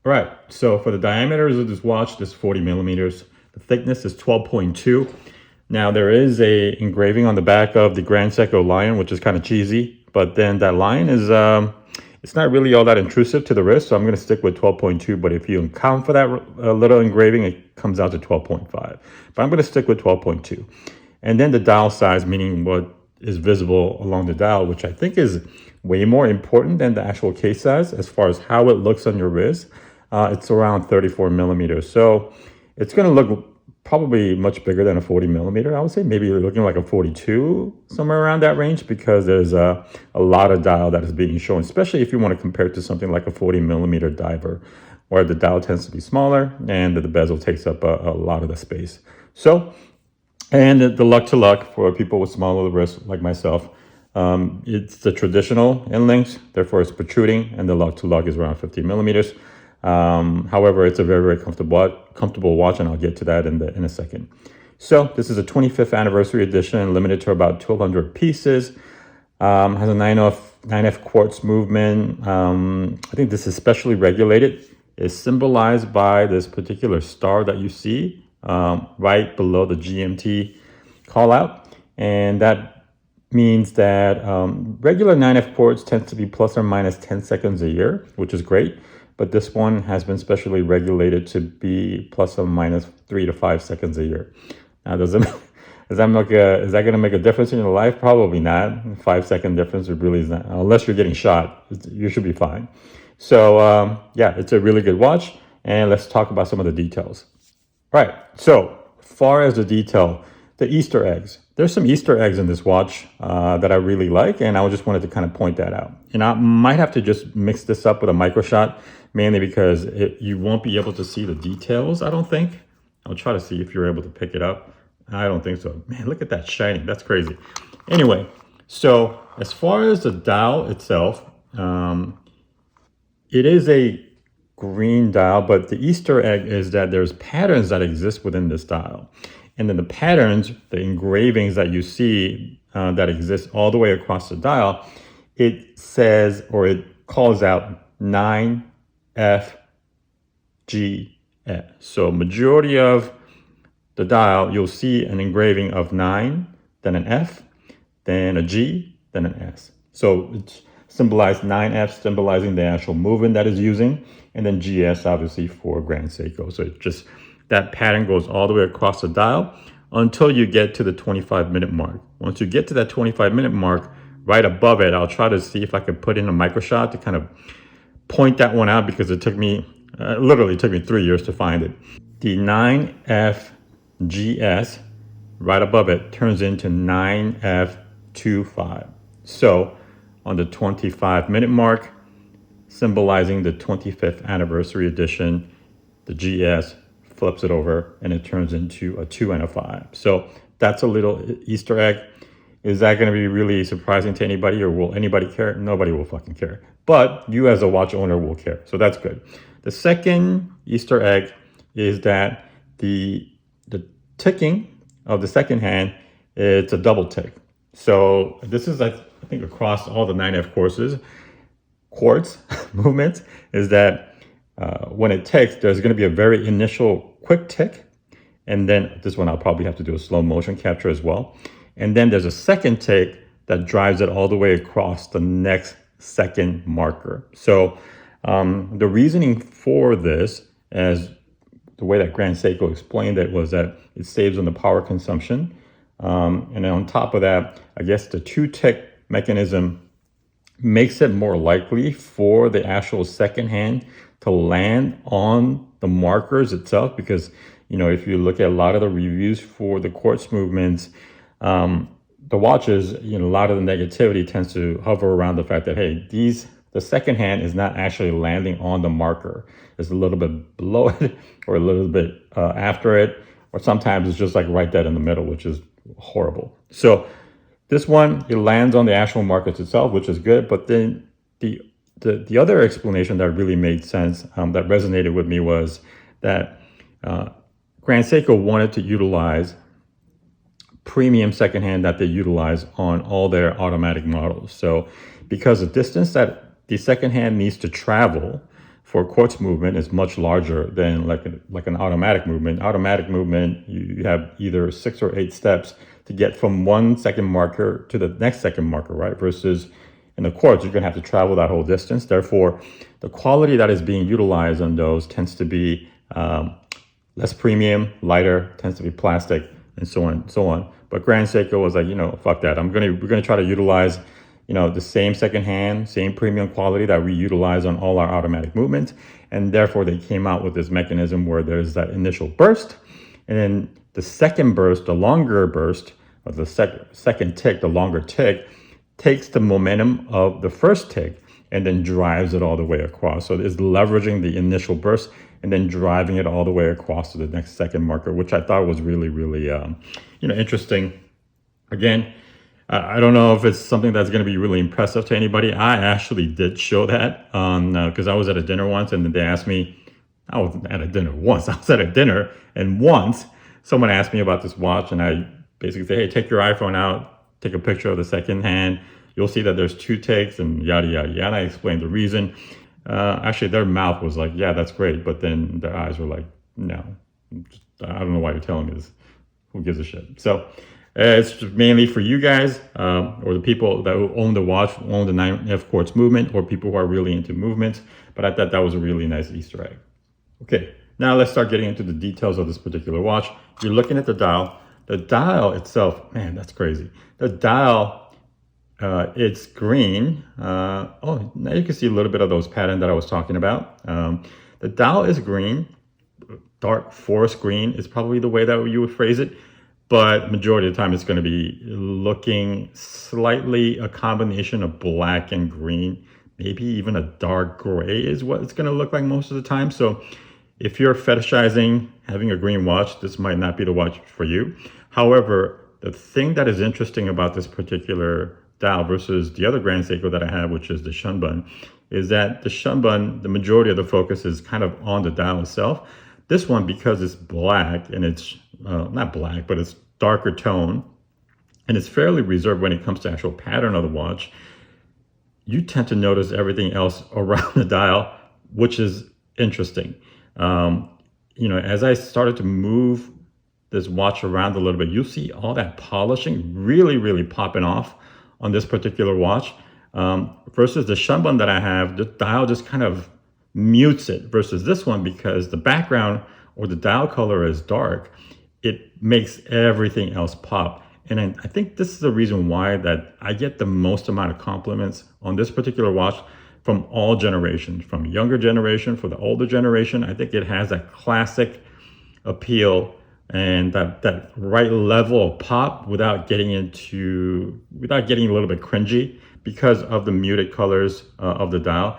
All right, so for the diameters of this watch, this 40 millimeters. The thickness is 12.2. Now there is a engraving on the back of the Grand Seiko lion, which is kind of cheesy, but then that lion is, it's not really all that intrusive to the wrist, so I'm going to stick with 12.2, but if you account for that little engraving, it comes out to 12.5. But I'm going to stick with 12.2. And then the dial size, meaning what is visible along the dial, which I think is way more important than the actual case size as far as how it looks on your wrist. It's around 34 millimeters. So it's going to look probably much bigger than a 40 millimeter. I would say maybe you're looking like a 42, somewhere around that range, because there's a lot of dial that is being shown, especially if you want to compare it to something like a 40 millimeter diver, where the dial tends to be smaller and the bezel takes up a lot of the space. So, and the luck to luck for people with smaller wrists like myself, it's the traditional end links, therefore it's protruding, and the luck to luck is around 50 millimeters. However, it's a very, very comfortable watch, and I'll get to that in a second. So this is a 25th anniversary edition, limited to about 1,200 pieces. Has a 9F quartz movement. I think this is specially regulated. It's symbolized by this particular star that you see right below the GMT call out, and that means that regular 9F quartz tends to be plus or minus 10 seconds a year, which is great. But this one has been specially regulated to be plus or minus 3 to 5 seconds a year. Now, is that going to make a difference in your life? Probably not. 5 second difference, it really is not. Unless you're getting shot, you should be fine. So yeah, it's a really good watch. And let's talk about some of the details. All right, so far as the detail, the Easter eggs. There's some Easter eggs in this watch that I really like, and I just wanted to kind of point that out. And I might have to just mix this up with a micro shot, mainly because you won't be able to see the details, I don't think. I'll try to see if you're able to pick it up. I don't think so. Man, look at that shining. That's crazy. Anyway, so as far as the dial itself, it is a green dial, but the Easter egg is that there's patterns that exist within this dial. And then the patterns, the engravings that you see that exist all the way across the dial, it says, or it calls out 9FGS. So majority of the dial, you'll see an engraving of 9, then an F, then a G, then an S. So it's symbolized 9F, symbolizing the actual movement that is using, and then GS obviously for Grand Seiko. So it just, that pattern goes all the way across the dial until you get to the 25-minute mark. Once you get to that 25-minute mark, right above it, I'll try to see if I could put in a micro shot to kind of point that one out, because it took me, literally took me 3 years to find it. The 9FGS, right above it, turns into 9F25. So on the 25-minute mark, symbolizing the 25th anniversary edition, the GS flips it over and it turns into a 2 and a 5. So that's a little Easter egg. Is that going to be really surprising to anybody, or will anybody care? Nobody will fucking care. But you as a watch owner will care. So that's good. The second Easter egg is that the ticking of the second hand, it's a double tick. So this is, I think, across all the 9F quartz movements, is that when it ticks, there's going to be a very initial quick tick. And then this one, I'll probably have to do a slow motion capture as well. And then there's a second tick that drives it all the way across the next second marker. So the reasoning for this, as the way that Grand Seiko explained it, was that it saves on the power consumption. And then on top of that, I guess the 2-tick mechanism makes it more likely for the actual second hand to land on the markers itself, because, you know, if you look at a lot of the reviews for the quartz movements, the watches, you know, a lot of the negativity tends to hover around the fact that, hey, the second hand is not actually landing on the marker. It's a little bit below it, or a little bit after it, or sometimes it's just like right dead in the middle, which is horrible. So this one, it lands on the actual markers itself, which is good. But then the other explanation that really made sense, that resonated with me, was that Grand Seiko wanted to utilize premium secondhand that they utilize on all their automatic models. So because the distance that the secondhand needs to travel for quartz movement is much larger than like an automatic movement. Automatic movement, you have either 6 or 8 steps to get from one second marker to the next second marker, right? Versus in the quartz, you're gonna have to travel that whole distance. Therefore, the quality that is being utilized on those tends to be less premium, lighter, tends to be plastic, and so on and so on. But Grand Seiko was like, fuck that. We're gonna try to utilize, the same secondhand, same premium quality that we utilize on all our automatic movements. And therefore they came out with this mechanism where there's that initial burst, and then the second burst, the longer burst, or the second tick, the longer tick, takes the momentum of the first tick and then drives it all the way across. So it's leveraging the initial burst and then driving it all the way across to the next second marker, which I thought was really, really, interesting. Again, I don't know if it's something that's going to be really impressive to anybody. I actually did show that because I was at a dinner once, and then they asked me, I wasn't at a dinner once, I was at a dinner, and once someone asked me about this watch, and I basically said, hey, take your iPhone out, take a picture of the second hand. You'll see that there's 2 takes and yada, yada, yada. And I explained the reason. Actually, their mouth was like, yeah, that's great. But then their eyes were like, no, I don't know why you're telling me this. Who gives a shit? So it's mainly for you guys or the people that own the watch, own the 9F quartz movement, or people who are really into movements. But I thought that was a really nice Easter egg. Okay, now let's start getting into the details of this particular watch. You're looking at the dial. The dial itself, man, that's crazy. The dial, it's green. Oh, now you can see a little bit of those patterns that I was talking about. The dial is green. Dark forest green is probably the way that you would phrase it. But majority of the time, it's going to be looking slightly a combination of black and green. Maybe even a dark gray is what it's going to look like most of the time. So if you're fetishizing having a green watch, this might not be the watch for you. However, the thing that is interesting about this particular dial versus the other Grand Seiko that I have, which is the Shunbun, is that the Shunbun, the majority of the focus is kind of on the dial itself. This one, because it's black and it's not black, but it's darker tone, and it's fairly reserved when it comes to actual pattern of the watch, you tend to notice everything else around the dial, which is interesting. As I started to move this watch around a little bit, you'll see all that polishing really, really popping off on this particular watch. Versus the Shunbun that I have, the dial just kind of mutes it, versus this one, because the background or the dial color is dark, it makes everything else pop. And I think this is the reason why that I get the most amount of compliments on this particular watch from all generations, from younger generation, for the older generation. I think it has that classic appeal and that right level of pop without getting a little bit cringy because of the muted colors of the dial.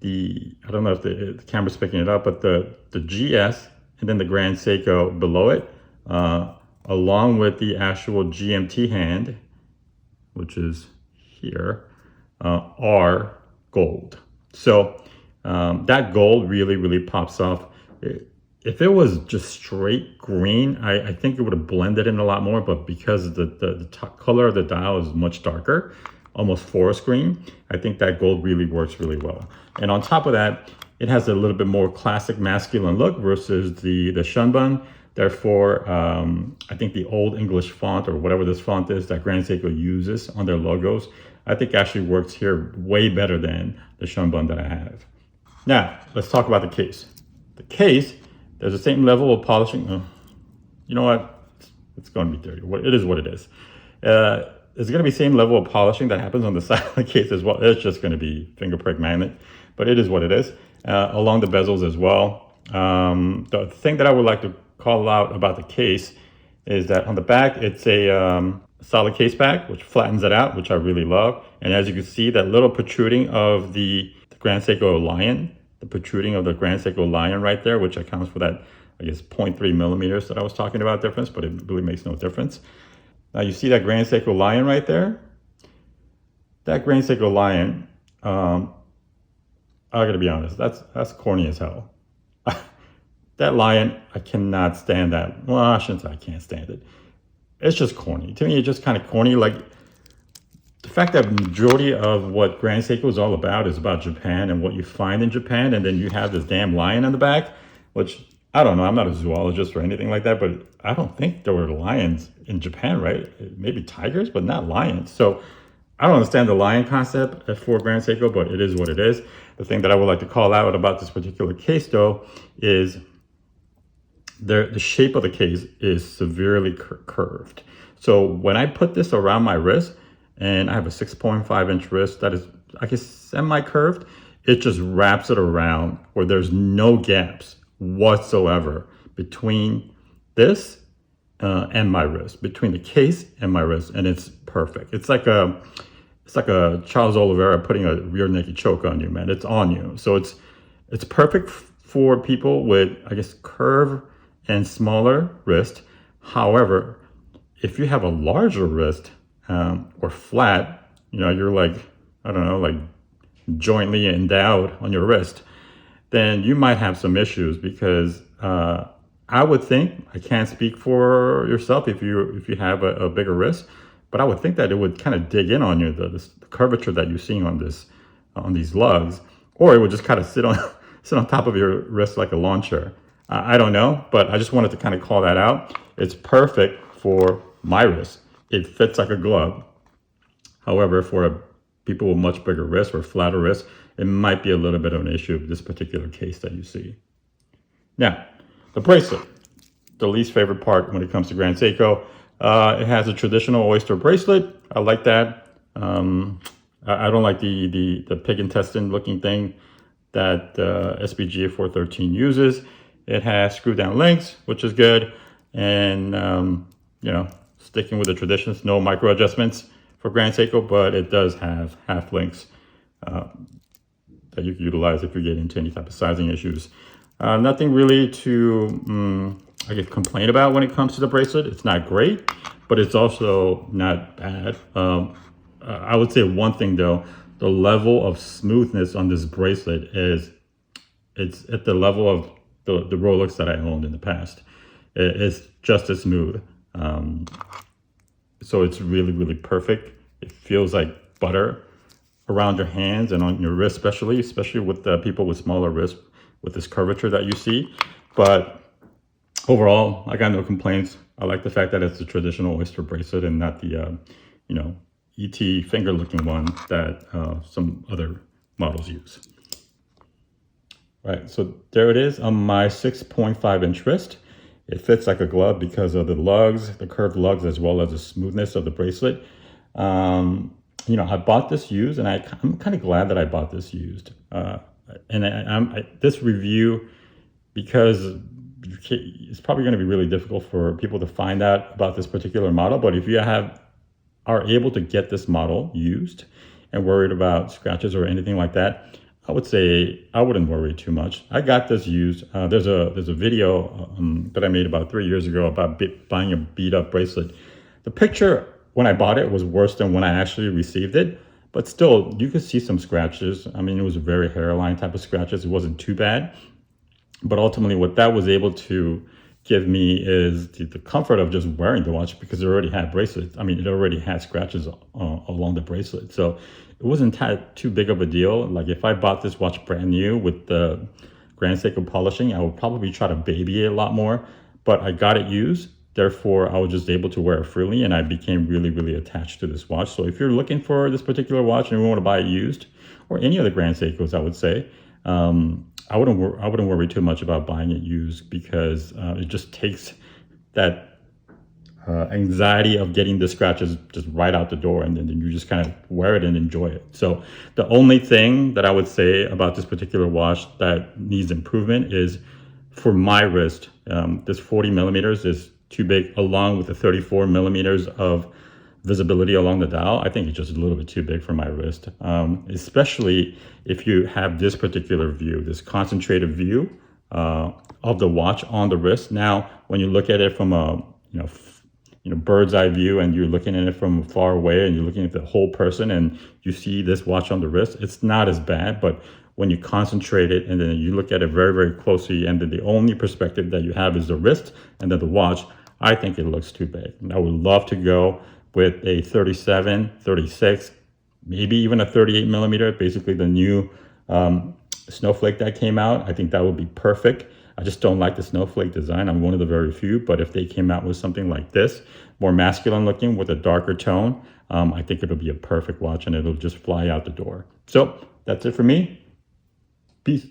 I don't know if the camera's picking it up, but the GS and then the Grand Seiko below it, along with the actual GMT hand, which is here, are gold. So that gold really, really pops off. If it was just straight green, I think it would have blended in a lot more, but because the color of the dial is much darker, almost forest green, I think that gold really works really well. And on top of that, it has a little bit more classic masculine look versus the Shunbun. Therefore, I think the old English font, or whatever this font is that Grand Seiko uses on their logos, I think actually works here way better than the Shunbun that I have. Now, let's talk about the case. The case, there's the same level of polishing. You know what? It's going to be dirty. It is what it is. There's going to be same level of polishing that happens on the side of the case as well. It's just going to be finger prick magnet, but it is what it is. Along the bezels as well. The thing that I would like to call out about the case is that on the back, it's a solid case back, which flattens it out, which I really love. And as you can see, that little protruding of the Grand Seiko Lion, the protruding of the Grand Seiko Lion right there, which accounts for that, I guess, 0.3 millimeters that I was talking about difference, but it really makes no difference. Now you see that Grand Seiko Lion right there? That Grand Seiko Lion, I gotta be honest, that's corny as hell. That lion, I cannot stand that. Well, I shouldn't say I can't stand it. It's just corny. To me, it's just kind of corny. Like, the fact that majority of what Grand Seiko is all about is about Japan and what you find in Japan, and then you have this damn lion on the back, which I don't know. I'm not a zoologist or anything like that, but I don't think there were lions in Japan, right? Maybe tigers, but not lions. So I don't understand the lion concept for Grand Seiko, but it is what it is. The thing that I would like to call out about this particular case, though, is the shape of the case is severely curved. So when I put this around my wrist, and I have a 6.5-inch wrist that is, I guess, semi-curved, it just wraps it around where there's no gaps whatsoever between this and my wrist, between the case and my wrist, and it's perfect. It's like a Charles Oliveira putting a rear naked choke on you, man. It's on you. So it's perfect for people with, I guess, curve and smaller wrist. However, if you have a larger wrist or flat, you're like, I don't know, like jointly endowed on your wrist, then you might have some issues because I would think, I can't speak for yourself if you have a bigger wrist, but I would think that it would kind of dig in on you, the curvature that you're seeing on these lugs, or it would just kind of sit on top of your wrist like a lawn chair. I don't know, but I just wanted to kind of call that out. It's perfect for my wrist. It fits like a glove. However, for people with much bigger wrists or flatter wrists, it might be a little bit of an issue with this particular case that you see. Now, the bracelet, the least favorite part when it comes to Grand Seiko. It has a traditional oyster bracelet. I like that. I don't like the pig intestine looking thing that SBGN007 uses. It has screw down links, which is good. And, sticking with the traditions, no micro adjustments for Grand Seiko, but it does have half links that you can utilize if you get into any type of sizing issues. Nothing really to, I guess, complain about when it comes to the bracelet. It's not great, but it's also not bad. I would say one thing though, the level of smoothness on this bracelet it's at the level of the Rolex that I owned in the past. It's just as smooth. So it's really, really perfect. It feels like butter around your hands and on your wrist, especially with people with smaller wrists with this curvature that you see. But overall, I got no complaints. I like the fact that it's a traditional oyster bracelet and not the, ET finger looking one that some other models use. Right, so there it is on my 6.5-inch wrist. It fits like a glove because of the lugs, the curved lugs, as well as the smoothness of the bracelet. I bought this used, and I'm kind of glad that I bought this used. This review, because it's probably going to be really difficult for people to find out about this particular model, but if you are able to get this model used and worried about scratches or anything like that, I would say I wouldn't worry too much. I got this used. There's a video that I made about 3 years ago about buying a beat up bracelet. The picture when I bought it was worse than when I actually received it, but still you could see some scratches. I mean, it was a very hairline type of scratches. It wasn't too bad, but ultimately what that was able to give me is the comfort of just wearing the watch because it already had bracelets. I mean, it already had scratches along the bracelet. So it wasn't too big of a deal. Like if I bought this watch brand new with the Grand Seiko polishing, I would probably try to baby it a lot more, but I got it used. Therefore, I was just able to wear it freely and I became really, really attached to this watch. So if you're looking for this particular watch and you want to buy it used, or any of the Grand Seikos, I would say, I wouldn't worry too much about buying it used because it just takes that anxiety of getting the scratches just right out the door, and then you just kind of wear it and enjoy it. So the only thing that I would say about this particular watch that needs improvement is for my wrist, this 40 millimeters is too big, along with the 34 millimeters of visibility along the dial. I think it's just a little bit too big for my wrist, especially if you have this particular view, this concentrated view of the watch on the wrist. Now, when you look at it from a bird's eye view and you're looking at it from far away and you're looking at the whole person and you see this watch on the wrist, it's not as bad. But when you concentrate it and then you look at it very, very closely and then the only perspective that you have is the wrist and then the watch, I think it looks too big. And I would love to go with a 37, 36, maybe even a 38 millimeter, basically the new snowflake that came out. I think that would be perfect. I just don't like the snowflake design. I'm one of the very few, but if they came out with something like this, more masculine looking with a darker tone, I think it'll be a perfect watch and it'll just fly out the door. So that's it for me. Peace.